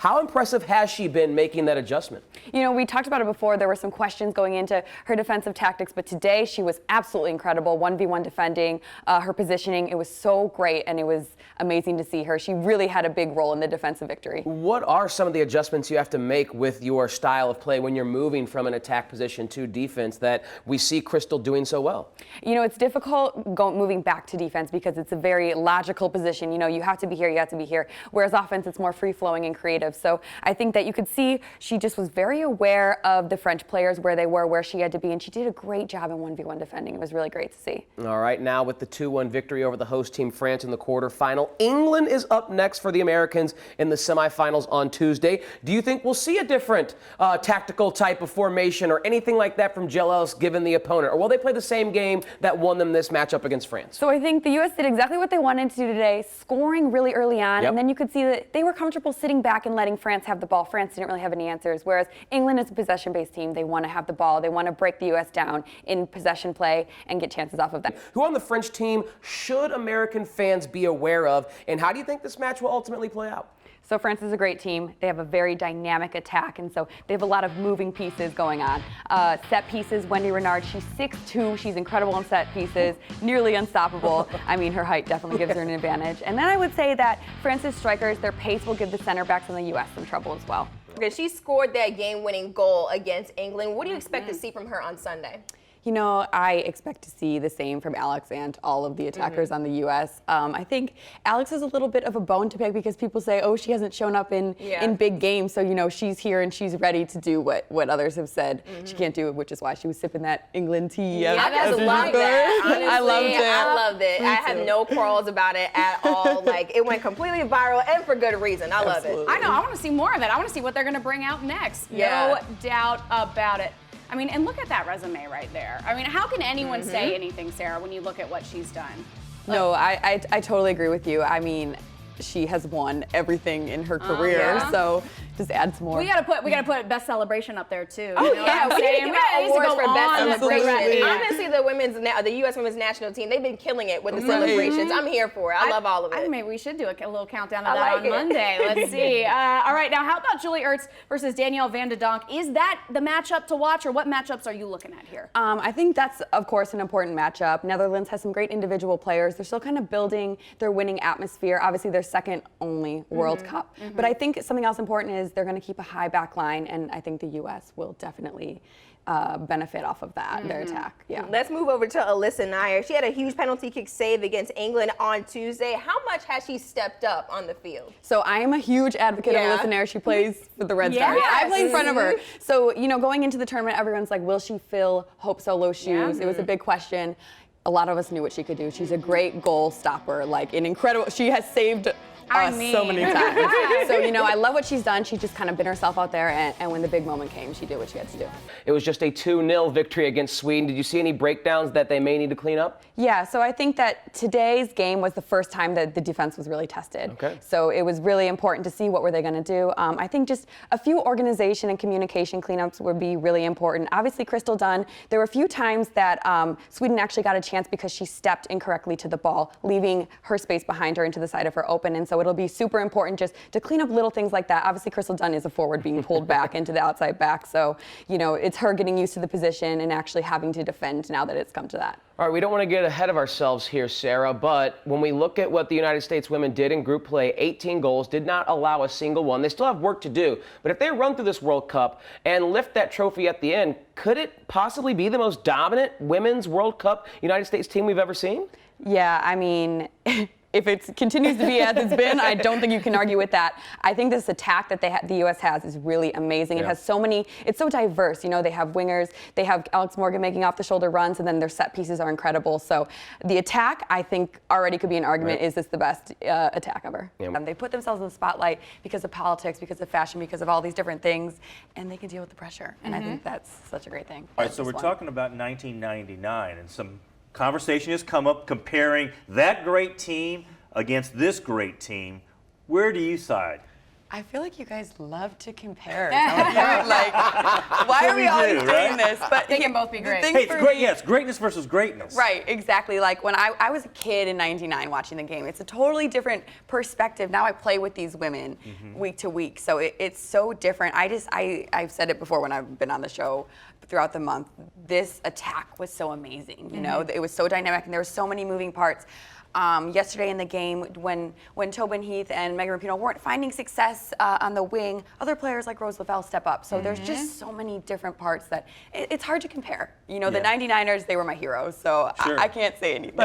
How impressive has she been making that adjustment? You know, we talked about it before. There were some questions going into her defensive tactics, but today she was absolutely incredible. 1v1 defending, her positioning, it was so great, and it was amazing to see her. She really had a big role in the defensive victory. What are some of the adjustments you have to make with your style of play when you're moving from an attack position to defense that we see Crystal doing so well? You know, it's difficult moving back to defense because it's a very logical position. You know, you have to be here, you have to be here. Whereas offense, it's more free-flowing and creative. So I think that you could see she just was very aware of the French players, where they were, where she had to be, and she did a great job in 1v1 defending. It was really great to see. All right, now with the 2-1 victory over the host team France in the quarterfinal, England is up next for the Americans in the semifinals on Tuesday. Do you think we'll see a different tactical type of formation or anything like that from Jill Ellis given the opponent, or will they play the same game that won them this matchup against France? So I think the U.S. did exactly what they wanted to do today, scoring really early on, and then you could see that they were comfortable sitting back and letting France have the ball. France didn't really have any answers, whereas England is a possession-based team. They want to have the ball. They want to break the U.S. down in possession play and get chances off of that. Who on the French team should American fans be aware of, and how do you think this match will ultimately play out? So France is a great team. They have a very dynamic attack, and so they have a lot of moving pieces going on. Set pieces, Wendy Renard, she's 6'2", she's incredible in set pieces, nearly unstoppable. I mean, her height definitely gives her an advantage. And then I would say that France's strikers, their pace will give the center backs in the U.S. some trouble as well. Okay, she scored that game-winning goal against England. What do you expect to see from her on Sunday? You know, I expect to see the same from Alex and all of the attackers on the U.S. I think Alex is a little bit of a bone to pick because people say, oh, she hasn't shown up in big games. So, you know, she's here and she's ready to do what others have said she can't do, which is why she was sipping that England tea. I just love that. Honestly, I loved it. I loved it. I have no quarrels about it at all. Like, it went completely viral and for good reason. I love it. I know. I want to see more of it. I want to see what they're going to bring out next. Yeah. No doubt about it. I mean, and look at that resume right there. I mean, how can anyone say anything, Sarah, when you look at what she's done? No, I totally agree with you. I mean, she has won everything in her career, so just add some more. We gotta put best celebration up there too. Oh, you know yeah, we need to get awards for best celebration. Absolutely. Honestly, the U.S. women's national team, they've been killing it with the celebrations. I'm here for it. I love all of it. Maybe we should do a little countdown of that on Monday. Let's see. All right, now how about Julie Ertz versus Danielle Van de Donk? Is that the matchup to watch, or what matchups are you looking at here? I think that's, of course, an important matchup. Netherlands has some great individual players. They're still kind of building their winning atmosphere. Obviously, they're second only World Cup. But I think something else important is they're going to keep a high back line, and I think the U.S. will definitely benefit off of that, their attack. Yeah. Let's move over to Alyssa Nair. She had a huge penalty kick save against England on Tuesday. How much has she stepped up on the field? So I am a huge advocate of Alyssa Nair. She plays for the Red Stars. I play in front of her. So, you know, going into the tournament, everyone's like, will she fill Hope Solo's shoes? It was a big question. A lot of us knew what she could do. She's a great goal stopper, like an incredible, she has saved so many times. So, you know, I love what she's done. She's just kind of been herself out there, and when the big moment came, she did what she had to do. It was just a 2-0 victory against Sweden. Did you see any breakdowns that they may need to clean up? Yeah, so I think that today's game was the first time that the defense was really tested. Okay. So it was really important to see what were they going to do. I think just a few organization and communication cleanups would be really important. Obviously, Crystal Dunn, there were a few times that Sweden actually got a chance because she stepped incorrectly to the ball, leaving her space behind her into the side of her open. And so it'll be super important just to clean up little things like that. Obviously, Crystal Dunn is a forward being pulled back into the outside back. So, you know, it's her getting used to the position and actually having to defend now that it's come to that. All right, we don't want to get ahead of ourselves here, Sarah, but when we look at what the United States women did in group play, 18 goals, did not allow a single one. They still have work to do, but if they run through this World Cup and lift that trophy at the end, could it possibly be the most dominant women's World Cup United States team we've ever seen? Yeah, I mean, if it continues to be as it's been, I don't think you can argue with that. I think this attack that the U.S. has is really amazing. It has so many, it's so diverse. You know, they have wingers, they have Alex Morgan making off-the-shoulder runs, and then their set pieces are incredible. So the attack, I think, already could be an argument, is this the best attack ever? Yeah. They put themselves in the spotlight because of politics, because of fashion, because of all these different things, and they can deal with the pressure. And I think that's such a great thing. All right, so we're talking about 1999, and some conversation has come up comparing that great team against this great team. Where do you side? I feel like you guys love to compare. Don't you? Like, why are we always do, doing right? this? But They can both be great. Hey, it's great. Yeah, it's greatness versus greatness. Right, exactly. Like when I was a kid in '99 watching the game, it's a totally different perspective. Now I play with these women week to week, so it's so different. I've said it before when I've been on the show throughout the month. This attack was so amazing. You know, it was so dynamic, and there were so many moving parts. Yesterday in the game, when Tobin Heath and Megan Rapinoe weren't finding success on the wing, other players like Rose Lavelle step up. So there's just so many different parts that it's hard to compare. You know, the 99ers, they were my heroes, so Sure. I can't say anything. But